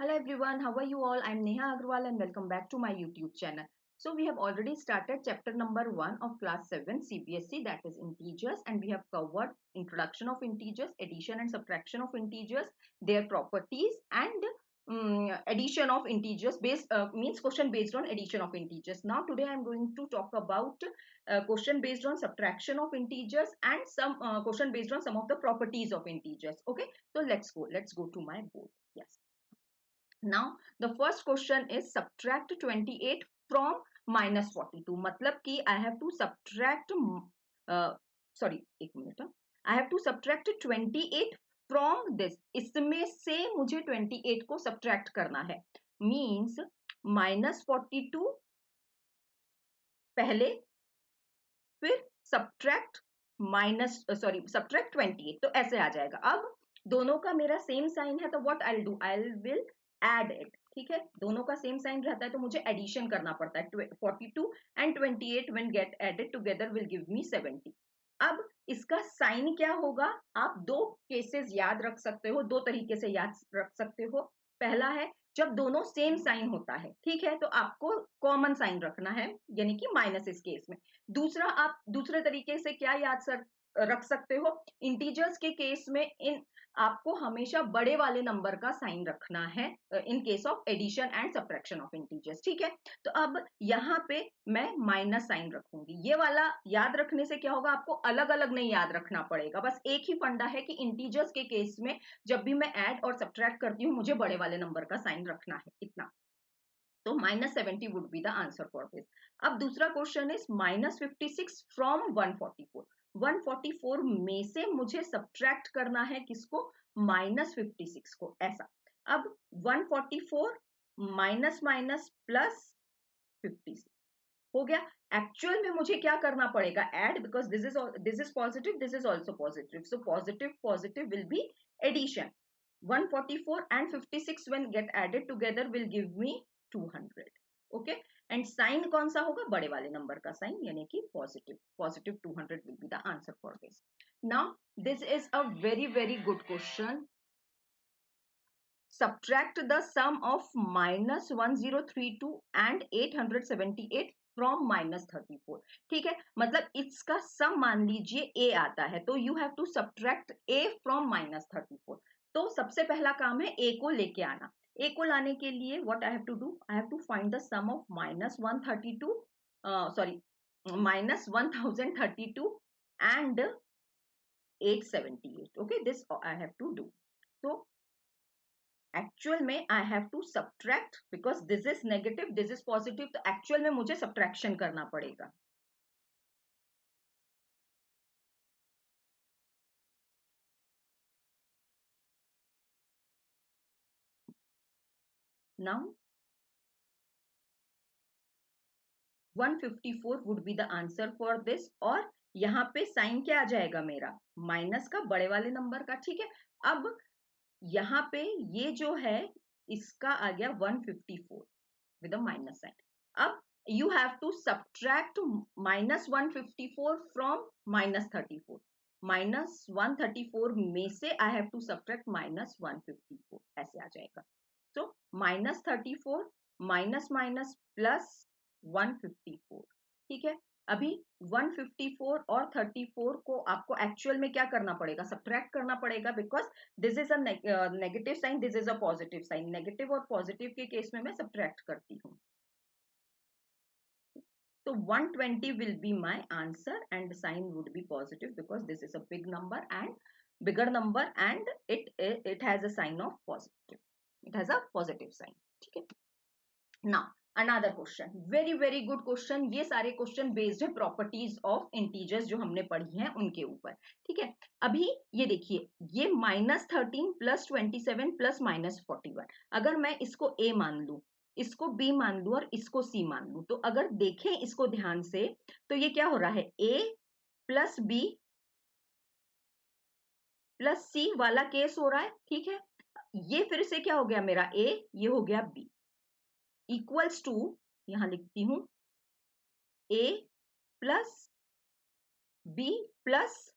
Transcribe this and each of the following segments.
Hello everyone, how are you all? I'm Neha Agrawal and welcome back to my YouTube channel. So we have already started chapter number 1 of class 7 CBSE, that is integers, and we have covered introduction of integers, addition and subtraction of integers, their properties, and addition of integers based means question based on addition of integers. Now today I'm going to talk about question based on subtraction of integers and some question based on some of the properties of integers. Okay, so let's go to my board. Yes. Now the first question is subtract 28 from minus 42. मतलब कि I have to subtract sorry एक minute, I have to subtract 28 from this. इसमें से मुझे 28 को subtract करना है. Means minus 42 पहले, फिर subtract subtract 28. तो ऐसे आ जाएगा. अब दोनों का मेरा सेम साइन है तो what I'll do, I will add it. ठीक है, दोनों का सेम साइन रहता है तो मुझे एडिशन करना पड़ता है. 42 and 28 when get added together will give me 70. अब इसका साइन क्या होगा, आप दो केसेस याद रख सकते हो, दो तरीके से याद रख सकते हो. पहला है जब दोनों सेम साइन होता है, ठीक है, तो आपको कॉमन साइन रखना है, यानी कि माइनस इस केस में. दूसरा, आप दूसरे तरीके से क्या याद रख सकते हो, इंटीजर्स के केस में आपको हमेशा बड़े वाले नंबर का साइन रखना है in case of addition and subtraction of integers. ठीक है, तो अब यहाँ पे मैं माइनस साइन रखूंगी. ये वाला याद रखने से क्या होगा, आपको अलग अलग नहीं याद रखना पड़ेगा. बस एक ही फंडा है कि इंटीजर्स के केस में जब भी मैं ऐड और सब्ट्रैक्ट करती हूँ मुझे बड़े वाले नंबर का साइन रखना है, इतना. तो -70 would be the answer for this. अब दूसरा क्वेश्चन इज -56 फ्रॉम 144. 144 में से मुझे सब्ट्रैक्ट करना है किसको, -56 को. ऐसा. अब 144 माइनस माइनस प्लस 56 हो गया. एक्चुअल में मुझे क्या करना पड़ेगा, add, because this is positive, this is also positive, so positive positive will be addition. 144 and 56 when get added together will give me 200. Okay, and sign कौन सा होगा, बड़े वाले नंबर का साइन, यानी कि positive. Positive 200 will be the answer for this. Now this is a very good question. Subtract the sum of -1032 and 878 from -34. ठीक है, मतलब इसका सम मान लीजिए a आता है, तो you have to subtract a from -34. तो सबसे पहला काम है a को लेके आना. a को लाने के लिए what I have to do, I have to find the sum of -132 sorry -1032 and 878. Okay, this I have to do. तो एक्चुअल में I have to subtract, because this is negative, this is positive, तो actual में मुझे subtraction करना पड़ेगा. Now 154 would be the answer for this. और यहाँ पे साइन क्या आ जाएगा मेरा, माइनस का, बड़े वाले नंबर का. ठीक है, अब यहाँ पे ये जो है इसका आ गया 154 with a minus sign. अब you have to subtract -154 from -34. -134 में से I have to subtract -154. ऐसे आ जाएगा. So -34 minus minus plus 154. ठीक है, अभी 154 और 34 को आपको एक्चुअल में क्या करना पड़ेगा, सब्ट्रैक्ट करना पड़ेगा, because this is a negative sign, this is a positive sign. Negative और पॉजिटिव के केस में मैं सब्ट्रैक्ट करती हूँ. So 120 will be my answer and the sign would be positive because this is a big number and bigger number and it has a sign of positive. It has a positive sign. ठीक है. Now another question, very good question. ये सारे question based है properties of integers जो हमने पढ़ी हैं उनके ऊपर. ठीक है, अभी ये देखिए, ये -13 + 27 + -41. अगर मैं इसको a मान लूं, इसको b मान लूं और इसको c मान लूं, तो अगर देखें इसको ध्यान से तो ये क्या हो रहा है, a + b + c वाला केस हो रहा है. ठीक है, ये फिर से क्या हो गया मेरा a, ये हो गया b, इक्वल्स टू, यहां लिखती हूं, a + b +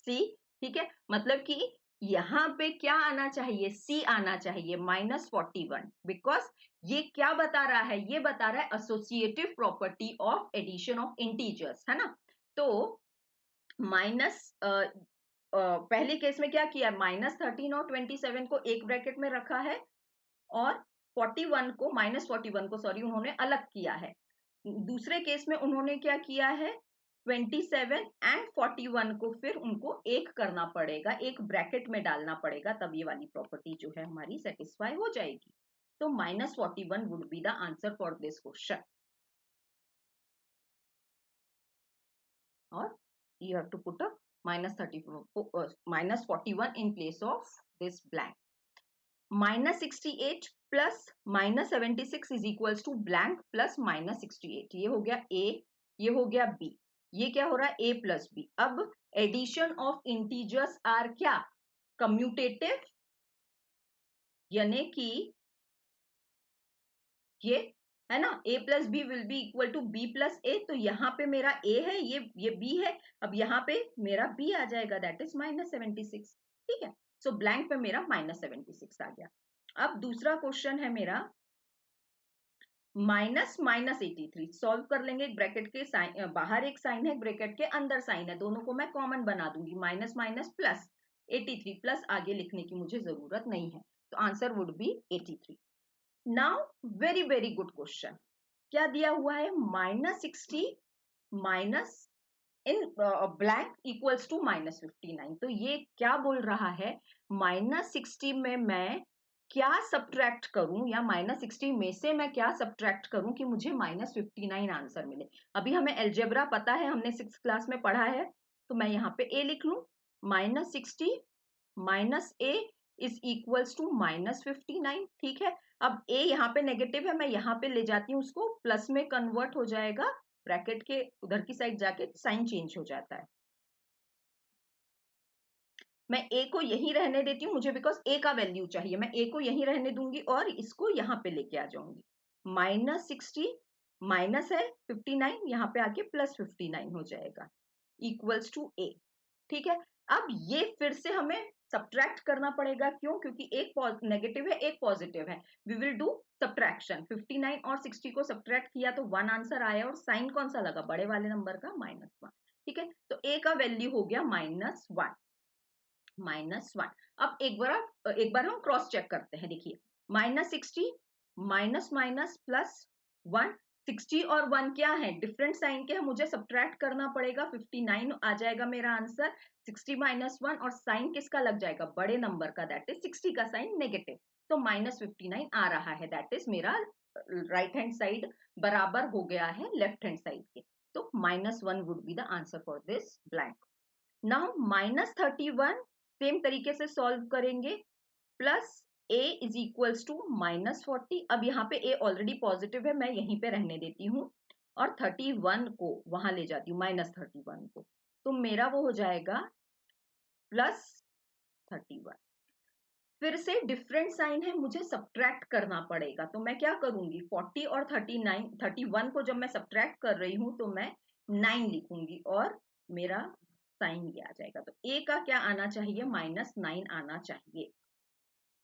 c. ठीक है, मतलब कि यहाँ पे क्या आना चाहिए, सी आना चाहिए -41, बिकॉज ये क्या बता रहा है, ये बता रहा है associative property of addition of integers, है ना। तो माइनस पहले केस में क्या किया, -13 और 27 को एक ब्रैकेट में रखा है और 41 को -41 को सॉरी उन्होंने अलग किया है। दूसरे केस में उन्होंने क्या किया है, 27 एंड 41 को फिर उनको एक करना पड़ेगा, एक ब्रैकेट में डालना पड़ेगा, तब ये वाली प्रॉपर्टी जो है हमारी सेटिस्फाई हो जाएगी। तो -41 would be the answer for this question. और you have to put a -41 in place of this blank. -68 plus -76 is equals to blank plus -68. ये हो गया A, ये हो गया B, ये क्या हो रहा है A plus B। अब एडिशन ऑफ इंटीजर्स आर क्या, कम्यूटेटिव, यानी कि ये है ना, a plus B will be equal to B plus A. तो यहाँ पे मेरा a है, ये b है, अब यहाँ पे मेरा b आ जाएगा, दैट इज -76। ठीक है, सो ब्लैंक पे मेरा -76 आ गया। अब दूसरा क्वेश्चन है मेरा -83। सॉल्व कर लेंगे, एक ब्रैकेट के साइन बाहर एक साइन है, ब्रैकेट के अंदर साइन है, दोनों को मैं कॉमन बना दूंगी, माइनस माइनस प्लस 83 प्लस आगे लिखने की मुझे जरूरत नहीं है, तो answer would be 83। Now very good question, क्या दिया हुआ है, -60 minus in blank equals to -59। तो ये क्या बोल रहा है, -60 में मैं क्या सब्ट्रैक्ट करूं, या -60 में से मैं क्या सब्ट्रैक्ट करूं कि मुझे -59 आंसर मिले। अभी हमें अलजेब्रा पता है, हमने 6th क्लास में पढ़ा है, तो मैं यहाँ पे a लिख लूं, -60 minus a is equals to -59। ठीक है, अब a यहाँ पे नेगेटिव है, मैं यहाँ पे ले जाती हूँ उसको, प्लस में कन्वर्ट हो जाएगा, ब्रैकेट के उधर की साइड जाके साइन चेंज हो जाता है। मैं a को यहीं रहने देती हूँ, मुझे बिकॉज a का वैल्यू चाहिए, मैं a को यहीं रहने दूंगी और इसको यहाँ पे लेके आ जाऊंगी। -60 माइनस है 59, यहाँ पे आके +59 हो जाएगा, इक्वल्स टू a। ठीक है, अब ये फिर से हमें सब्ट्रैक्ट करना पड़ेगा, क्यों, क्योंकि एक नेगेटिव है एक पॉजिटिव है। वी विल डू सब्ट्रैक्शन, 59 और 60 को सब्ट्रैक्ट किया तो 1 आंसर आया, और साइन कौन सा लगा, बड़े वाले नंबर का, -1। ठीक है, तो a का वैल्यू हो गया -1। अब एक बार हम क्रॉस चेक करते हैं, देखिए -60 माइनस माइनस +1, 60 और 1 क्या है, डिफरेंट साइन के हैं, मुझे सब्ट्रैक्ट करना पड़ेगा, 59 आ जाएगा मेरा आंसर। 60 - 1 और साइन किसका लग जाएगा, बड़े नंबर का, दैट इज 60 का साइन नेगेटिव, तो -59 आ रहा है, दैट इज मेरा राइट हैंड साइड बराबर हो गया है लेफ्ट हैंड साइड के, तो -1 would be the answer for this blank. Now -31 same तरीके से सॉल्व करेंगे, plus a is equals to -40। अब यहाँ पे a ऑलरेडी पॉजिटिव है, मैं यहीं पे रहने देती हूँ, और 31 को वहां ले जाती हूँ, -31 को, तो मेरा वो हो जाएगा +31। फिर से डिफरेंट साइन है, मुझे सब्ट्रैक्ट करना पड़ेगा, तो मैं क्या करूंगी, 40 और 31 को जब मैं सब्ट्रैक्ट कर रही हूं तो मैं 9 लिखूंगी, और मेरा साइन ये आ जाएगा। तो a का क्या आना चाहिए, -9 आना चाहिए,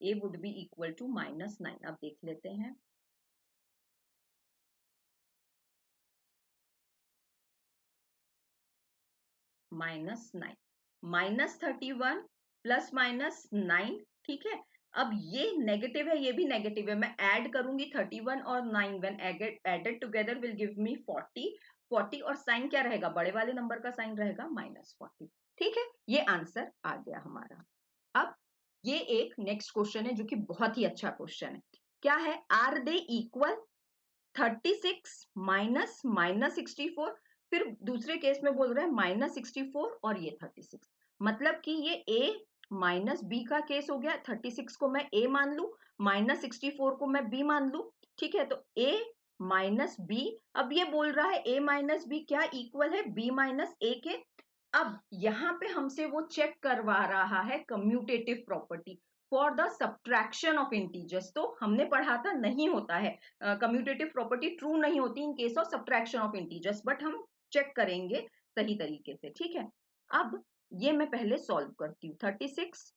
a would be equal to -9। अब देख लेते हैं, -9 -31 +-9। ठीक है, अब ये नेगेटिव है, ये भी नेगेटिव है, मैं ऐड करूंगी 31 और 9, when added together will give me 40 और साइन क्या रहेगा, बड़े वाले नंबर का साइन रहेगा -40। ठीक है, ये आंसर आ गया हमारा। अब ये एक नेक्स्ट क्वेश्चन है जो कि बहुत ही अच्छा क्वेश्चन है, क्या है, आर दे इक्वल, 36 माइनस -64, फिर दूसरे केस में बोल रहे हैं -64 और ये 36, मतलब कि ये a माइनस बी का केस हो गया, 36 को मैं a मान लू, -64 को मैं b मान लू। ठीक है, तो a माइनस बी, अब ये बोल रहा है a माइनस बी क्या इक्वल है b माइनस a के। अब यहाँ पे हमसे वो चेक करवा रहा है commutative property for the subtraction of integers, तो हमने पढ़ा था नहीं होता है, कम्यूटेटिव प्रॉपर्टी ट्रू नहीं होती इन case of subtraction of integers, but हम चेक करेंगे सही तरीके से। ठीक है, अब ये मैं पहले सॉल्व करती हूँ, 36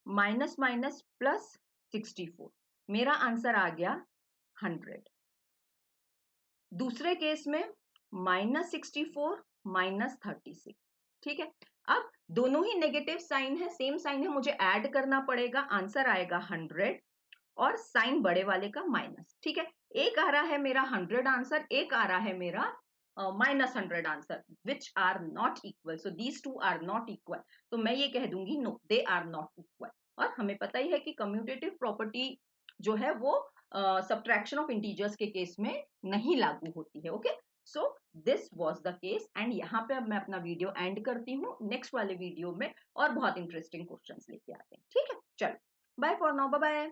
माइनस माइनस प्लस 64, मेरा आंसर आ गया 100। दूसरे केस में -64 -36, ठीक है। अब दोनों ही नेगेटिव साइन है, सेम साइन है, मुझे ऐड करना पड़ेगा, आंसर आएगा 100 और साइन बड़े वाले का माइनस, ठीक है। एक आ रहा है मेरा 100 आंसर, एक आ रहा है मेरा -100 answer, which are not equal, so these two are not equal. तो मैं ये कह दूंगी no, they are not equal. और हमें पता ही है कि कम्यूटेटिव प्रॉपर्टी जो है वो सब्ट्रैक्शन ऑफ इंटीजर्स के केस में नहीं लागू होती है। Okay, so this was the case, and यहाँ पे अब मैं अपना वीडियो एंड करती हूँ। नेक्स्ट वाले वीडियो में और बहुत इंटरेस्टिंग क्वेश्चंस लेके आते हैं, ठीक है। चलो, bye for now, bye bye.